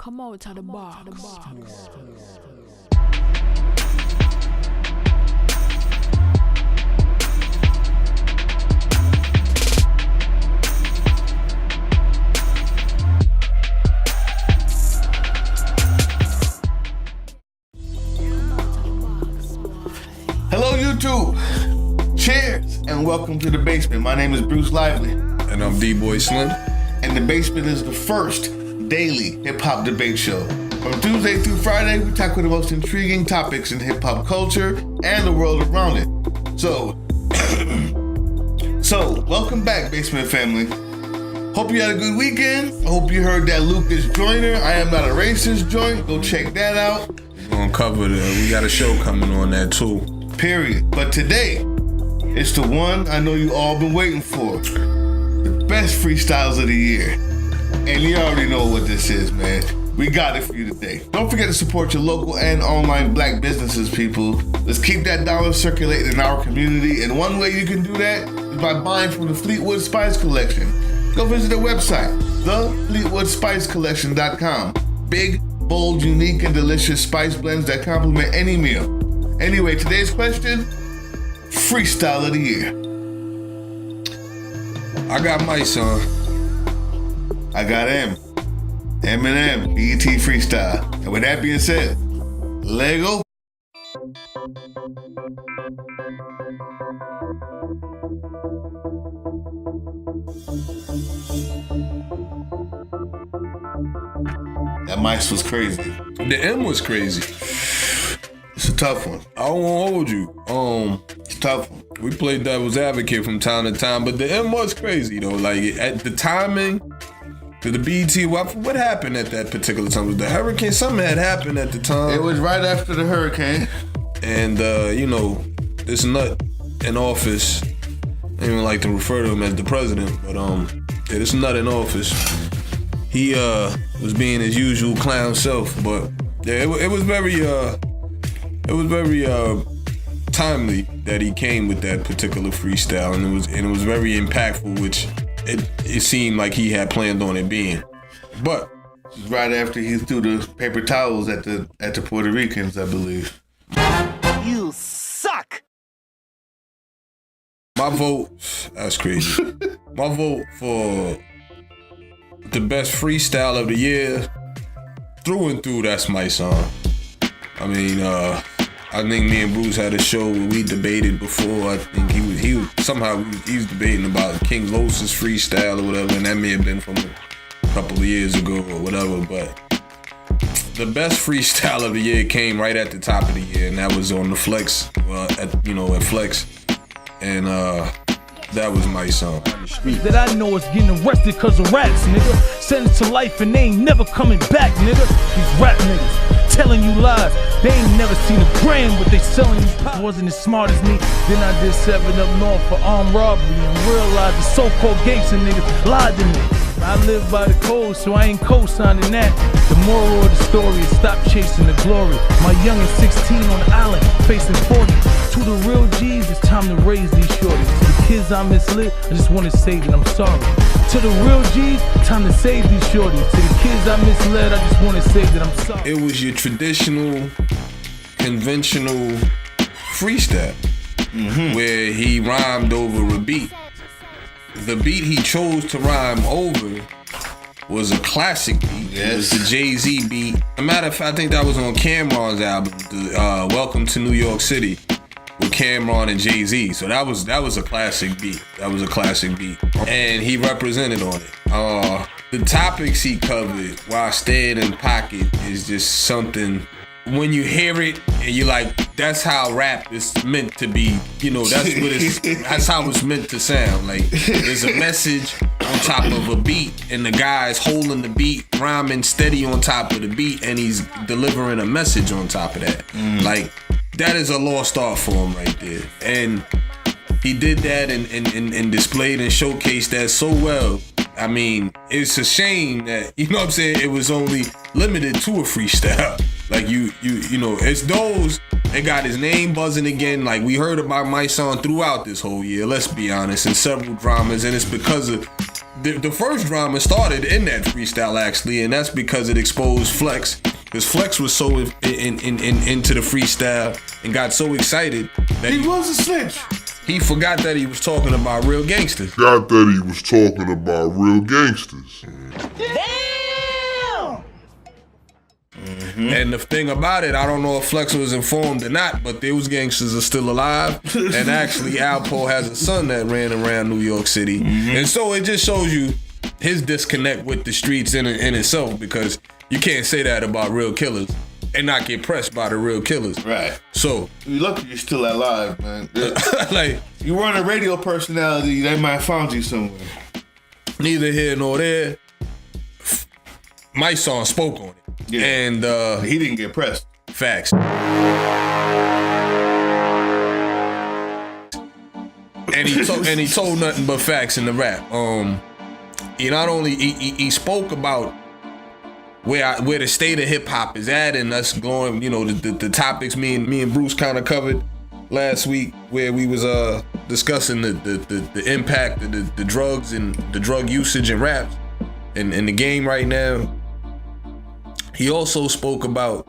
Come out of the box. Hello YouTube, cheers and welcome to The Basement. My name is Bruce Lively. And I'm D-Boy Slim. And The Basement is the first daily hip-hop debate show. From Tuesday through Friday, we tackle the most intriguing topics in hip-hop culture and the world around it. So welcome back, Basement family. Hope you had a good weekend. I hope you heard that Lucas Joyner, I Am Not a Racist joint. Go check that out. We're gonna cover that. We got a show coming on that too. Period. But today, it's the one I know you all been waiting for. The best freestyles of the year. And you already know what this is, man. We got it for you today. Don't forget to support your local and online black businesses, people. Let's keep that dollar circulating in our community. And one way you can do that is by buying from the Fleetwood Spice Collection. Go visit their website, thefleetwoodspicecollection.com. Big, bold, unique, and delicious spice blends that complement any meal. Anyway, today's question, freestyle of the year. I got Mysonne. I got Eminem, b.e.t. freestyle. And with that being said, Lego. That mice was crazy. The M was crazy. It's a tough one. I won't hold you. It's a tough one. We played devil's advocate from time to time, but the M was crazy though. Like at the timing, to the b.e.t. What happened at that particular time? Was the hurricane? Something had happened at the time. It was right after the hurricane. And this nut in office. I don't even like to refer to him as the president, but this nut in office. He was being his usual clown self, but yeah, it was very timely that he came with that particular freestyle, and it was very impactful, which it seemed like he had planned on it being. But right after he threw the paper towels at the Puerto Ricans, I believe. You suck. My vote, that's crazy. My vote for the best freestyle of the year, through and through, that's Mysonne. I mean, I think me and Bruce had a show where we debated before. I think he was debating about King Los's freestyle or whatever, and that may have been from a couple of years ago or whatever. But the best freestyle of the year came right at the top of the year, and that was on the Flex, at Flex, and that was Mysonne. That I know is getting arrested cause of rats, nigga. Sentenced to life and they ain't never coming back, nigga. These rap niggas telling you lies. They ain't never seen a gram, but they selling you pop. Wasn't as smart as me. Then I did 7 up north for armed robbery and realized the so-called gangster niggas lied to me. I live by the code, so I ain't co-signing that. The moral of the story is stop chasing the glory. My youngin' 16 on the island, facing 40. To the real G's, it's time to raise these shorties. To the kids I misled, I just wanna say that I'm sorry. To the real G's, time to save these shorties. To the kids I misled, I just wanna say that I'm sorry. It was your traditional, conventional freestyle, where he rhymed over a beat. The beat he chose to rhyme over was a classic beat. Yes. It was the Jay-Z beat. As a matter of fact, I think that was on Cameron's album, Welcome to New York City, with Cameron and Jay-Z. So that was a classic beat. And he represented on it. The topics he covered while staying in pocket is just something. When you hear it and you're like, that's how rap is meant to be. That's how it's meant to sound. Like, there's a message on top of a beat, and the guy's holding the beat, rhyming steady on top of the beat, and he's delivering a message on top of that. Like, that is a lost art for him right there. And he did that and displayed and showcased that so well. I mean, it's a shame that, it was only limited to a freestyle. Like, it's those that got his name buzzing again. Like, we heard about Mysonne throughout this whole year, let's be honest, in several dramas, and it's because of the first drama started in that freestyle actually, and that's because it exposed Flex. Because Flex was so into the freestyle and got so excited that He was a snitch. he forgot that he was talking about real gangsters. Got that he was talking about real gangsters. And the thing about it, I don't know if Flex was informed or not, but those gangsters are still alive. And actually, Alpo has a son that ran around New York City. And so it just shows you his disconnect with the streets in itself, because you can't say that about real killers and not get pressed by the real killers. Right. So, You're lucky you're still alive, man. like, You weren't a radio personality, they might have found you somewhere. neither here nor there, Mysonne spoke on it. Yeah. And He didn't get pressed. facts. And he told nothing but facts in the rap. He not only he spoke about where the state of hip hop is at, and us going, you know, the topics me and Bruce kind of covered last week, where we was discussing the impact of the drugs and the drug usage in rap and in the game right now. He also spoke about,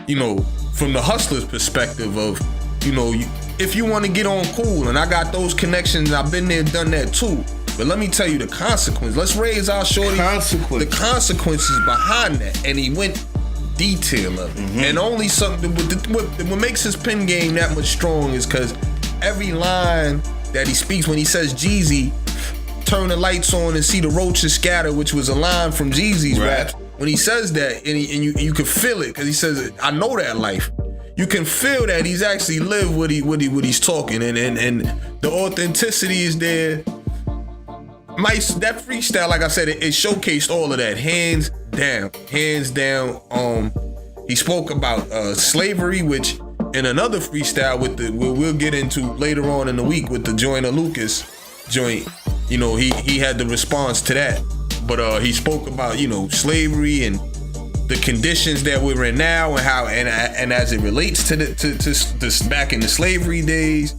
you know, from the hustler's perspective of, you know, if you want to get on cool, and I got those connections, I've been there, done that too. But let me tell you the consequence. Let's raise our shorty. The consequences behind that. And he went detail of it. And only something, what makes his pen game that much strong is because every line that he speaks, when he says Jeezy, turn the lights on and see the roaches scatter, which was a line from Jeezy's rap. When he says that, and you can feel it, because he says, I know that life. You can feel that he's actually lived what he's talking, and the authenticity is there. That freestyle, like I said, it showcased all of that, hands down. He spoke about slavery, which in another freestyle we'll get into later on in the week with the Joyner Lucas joint. You know, he had the response to that. But he spoke about, you know, slavery and the conditions that we're in now, and how and as it relates to this back in the slavery days.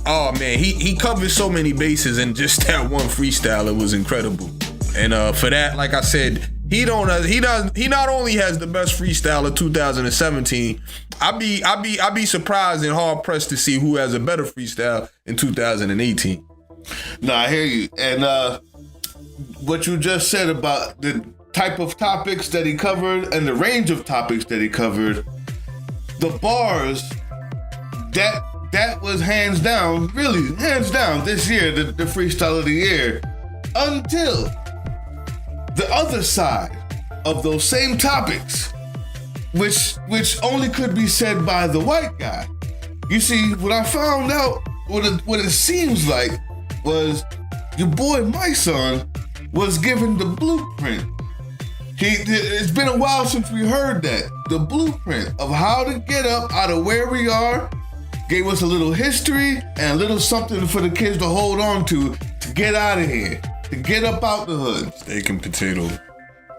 Oh man, he covered so many bases in just that one freestyle. It was incredible. And for that, like I said, he not only has the best freestyle of 2017. I'd be surprised and hard pressed to see who has a better freestyle in 2018. No, I hear you. And what you just said about the type of topics that he covered and the range of topics that he covered, the bars, that was hands down this year, the freestyle of the year, until the other side of those same topics, which only could be said by the white guy. You see, what I found out, what it seems like, was your boy Mysonne was given the blueprint. It's been a while since we heard that. The blueprint of how to get up out of where we are, gave us a little history and a little something for the kids to hold on to get out of here, to get up out the hood. Steak and potato.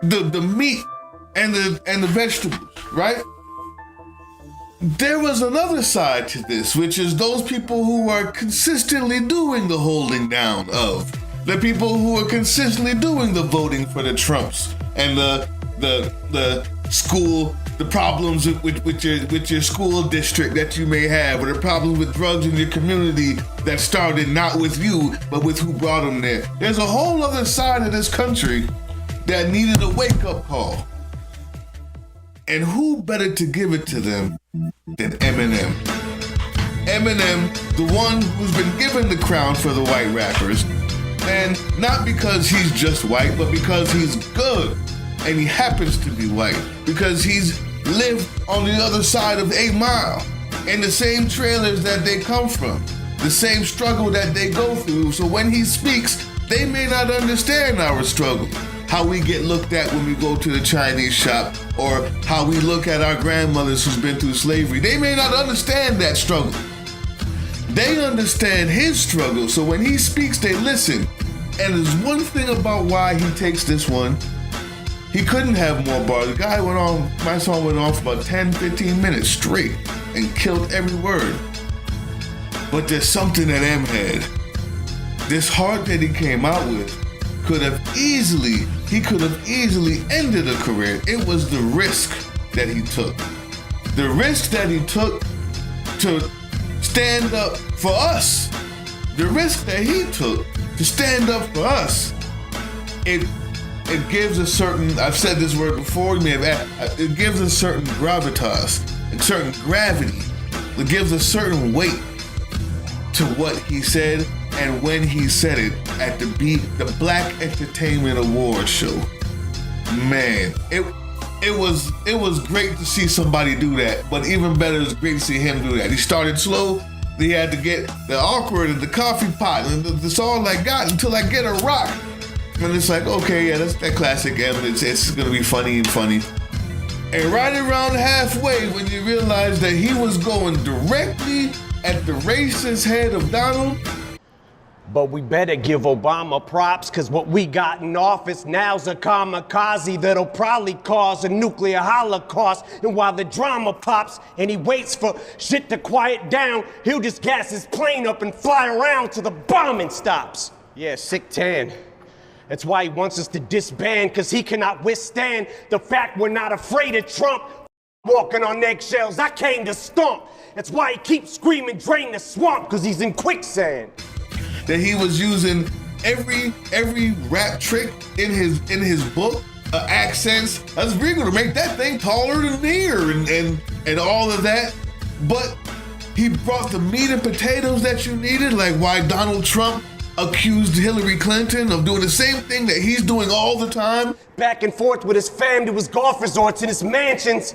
The meat and the vegetables, right? There was another side to this, which is those people who are consistently doing the holding down of. The people who are consistently doing the voting for the Trumps and the school, the problems with your school district that you may have, or the problems with drugs in your community that started not with you, but with who brought them there. There's a whole other side of this country that needed a wake-up call. And who better to give it to them than Eminem? Eminem, the one who's been given the crown for the white rappers, and not because he's just white, but because he's good, and he happens to be white, because he's lived on the other side of 8 Mile, in the same trailers that they come from, the same struggle that they go through. So when he speaks, they may not understand our struggle, how we get looked at when we go to the Chinese shop, or how we look at our grandmothers who's been through slavery. They may not understand that struggle. They understand his struggle, so when he speaks, they listen. And there's one thing about why he takes this one. He couldn't have more bars. The guy Mysonne went on for about 10, 15 minutes straight and killed every word. But there's something that M had. This heart that he came out with, could have easily ended a career. It was the risk that he took. The risk that he took to stand up for us. The risk that he took to stand up for us. It gives a certain, I've said this word before, you may have asked, it gives a certain gravitas, a certain gravity. It gives a certain weight to what he said and when he said it at the Black Entertainment Awards show. Man, it was great to see somebody do that, but even better, it was great to see him do that. He started slow. He had to get the awkward and the coffee pot, and that's all I got until I get a rock. And it's like, okay, yeah, that's that classic Eminem. It's gonna be funny. And right around halfway, when you realize that he was going directly at the racist head of Donald. But we better give Obama props, cause what we got in office now's a kamikaze that'll probably cause a nuclear holocaust. And while the drama pops and he waits for shit to quiet down, he'll just gas his plane up and fly around till the bombing stops. Yeah, sick tan. That's why he wants us to disband, cause he cannot withstand the fact we're not afraid of Trump. Walking on eggshells, I came to stomp. That's why he keeps screaming, drain the swamp, cause he's in quicksand. That he was using every rap trick in his book, accents. That's really gonna make that thing taller than me, and all of that. But he brought the meat and potatoes that you needed, like why Donald Trump accused Hillary Clinton of doing the same thing that he's doing all the time. Back and forth with his fam to his golf resorts and his mansions.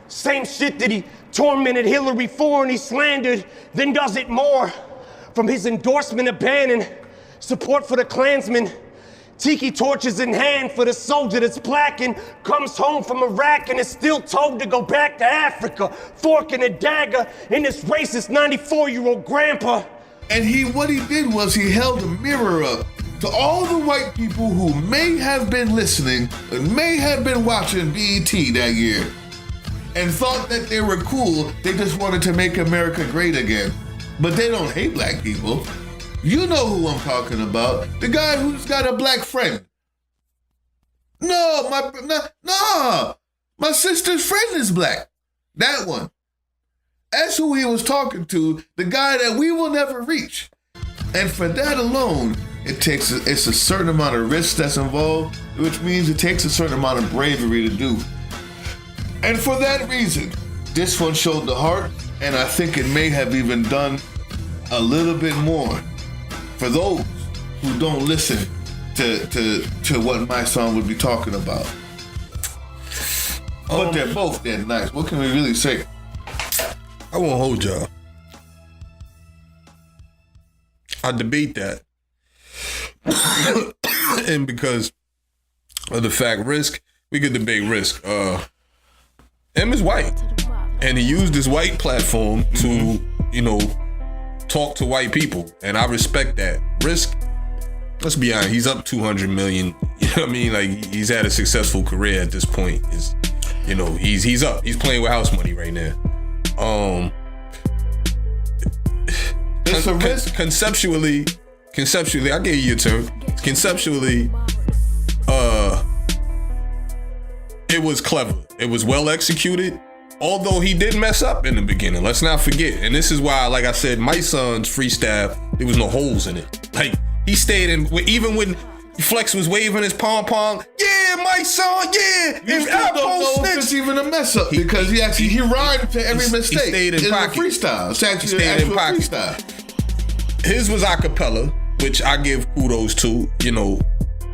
Same shit that he tormented Hillary for and he slandered, then does it more. From his endorsement of banning support for the Klansmen, tiki torches in hand for the soldier that's blacking, comes home from Iraq and is still told to go back to Africa, fork and a dagger in this racist 94-year-old grandpa. And what he did was he held a mirror up to all the white people who may have been listening and may have been watching b.e.t. that year and thought that they were cool. They just wanted to make America great again. But they don't hate black people. You know who I'm talking about. The guy who's got a black friend. No, my sister's friend is black. That one. That's who he was talking to. The guy that we will never reach. And for that alone, it's a certain amount of risk that's involved, which means it takes a certain amount of bravery to do. And for that reason, this one showed the heart, and I think it may have even done a little bit more for those who don't listen to what Mysonne would be talking about. But they're both dead nice. What can we really say? I won't hold y'all. I debate that. And because of the fact risk, we could debate risk. M is white. And he used his white platform to, talk to white people. And I respect that. Risk, let's be honest, he's up 200 million. You know what I mean? Like, he's had a successful career at this point. He's up. He's playing with house money right now. It's a risk. Conceptually, I gave you a term. Conceptually, it was clever. It was well executed. Although he did mess up in the beginning, let's not forget. And this is why, like I said, Mysonne's freestyle, there was no holes in it. Like, he stayed in, even when Flex was waving his pom-pom, yeah, Mysonne, yeah. You still don't know if it's even a mess up because he rhymed to every mistake. He stayed in pocket. Freestyle. It's actually he an stayed in actual pocket. freestyle. His was a cappella, which I give kudos to.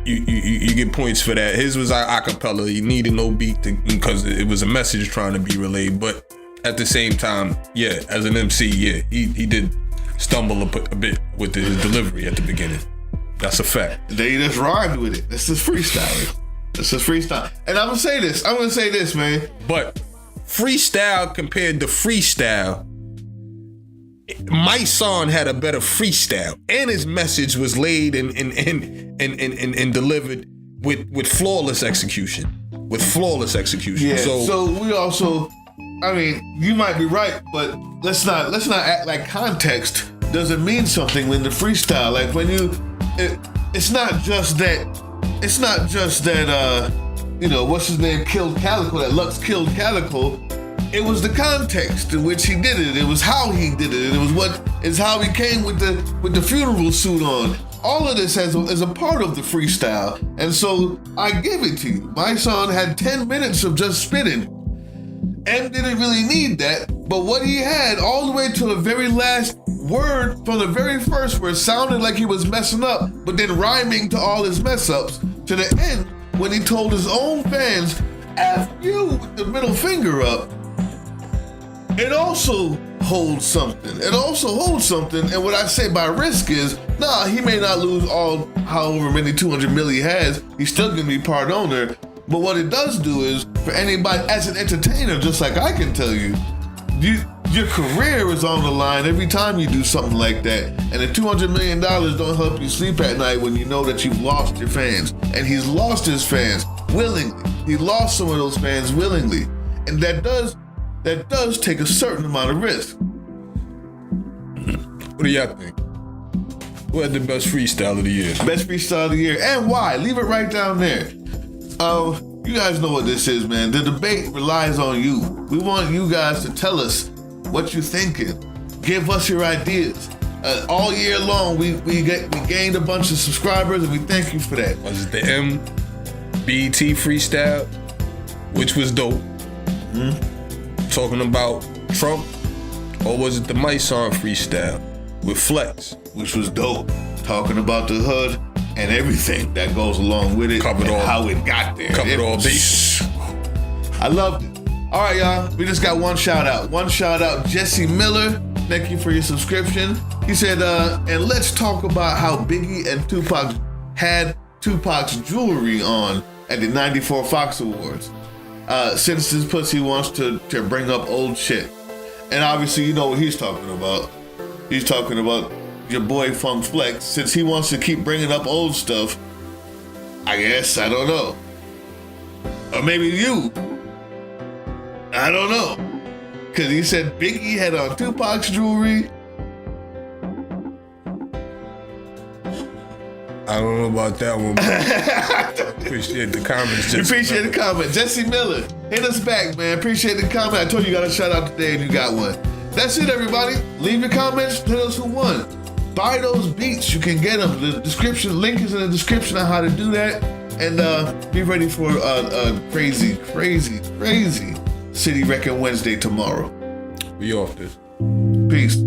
You get points for that. His was a cappella. He needed no beat because it was a message trying to be relayed. But at the same time, yeah, as an MC, yeah, he did stumble a bit with his delivery at the beginning. That's a fact. They just rhymed with it. This is freestyle. And I'm gonna say this, man. But freestyle compared to freestyle, Mysonne had a better freestyle, and his message was laid and delivered with flawless execution. Yeah. So we also, you might be right, but let's not act like context doesn't mean something when the freestyle. Like when it's not just that. You know, what's his name killed Calico. That Lux killed Calico. It was the context in which he did it. It was how he did it. It was how he came with the funeral suit on. All of this is a part of the freestyle. And so I give it to you. Mysonne had 10 minutes of just spitting. M didn't really need that, but what he had all the way to the very last word from the very first where it sounded like he was messing up, but then rhyming to all his mess ups, to the end when he told his own fans, F you, with the middle finger up, it also holds something. And what I say by risk is, nah, he may not lose all however many 200 million he has, he's still gonna be part owner. But what it does do is, for anybody as an entertainer, just like I can tell you, your career is on the line every time you do something like that. And the $200 million don't help you sleep at night when you know that you've lost your fans. And he's lost his fans willingly. He lost some of those fans willingly. And that does take a certain amount of risk. What do y'all think? Who had the best freestyle of the year? Best freestyle of the year, and why? Leave it right down there. You guys know what this is, man. The debate relies on you. We want you guys to tell us what you're thinking. Give us your ideas. All year long, we gained a bunch of subscribers, and we thank you for that. Was it the b.e.t. freestyle, which was dope? Talking about Trump, or was it the Mysonne freestyle with Flex, which was dope? Talking about the hood and everything that goes along with it, covered and all, how it got there. Covered all bases. I loved it. All right, y'all. We just got one shout out. Jesse Miller. Thank you for your subscription. He said, and let's talk about how Biggie and Tupac had Tupac's jewelry on at the '94 Fox Awards. Since this pussy wants to bring up old shit. And obviously, you know what he's talking about. He's talking about your boy Funk Flex. Since he wants to keep bringing up old stuff, I guess, I don't know. Or maybe you. I don't know. Because he said Biggie had on Tupac's jewelry. I don't know about that one, but appreciate the comments. Appreciate the comment. Jesse Miller, hit us back, man. Appreciate the comment. I told you got a shout out today and you got one. That's it, everybody. Leave your comments. Tell us who won. Buy those beats. You can get them. The description link is in the description on how to do that. And be ready for a crazy City Wrecking Wednesday tomorrow. We off this. Peace.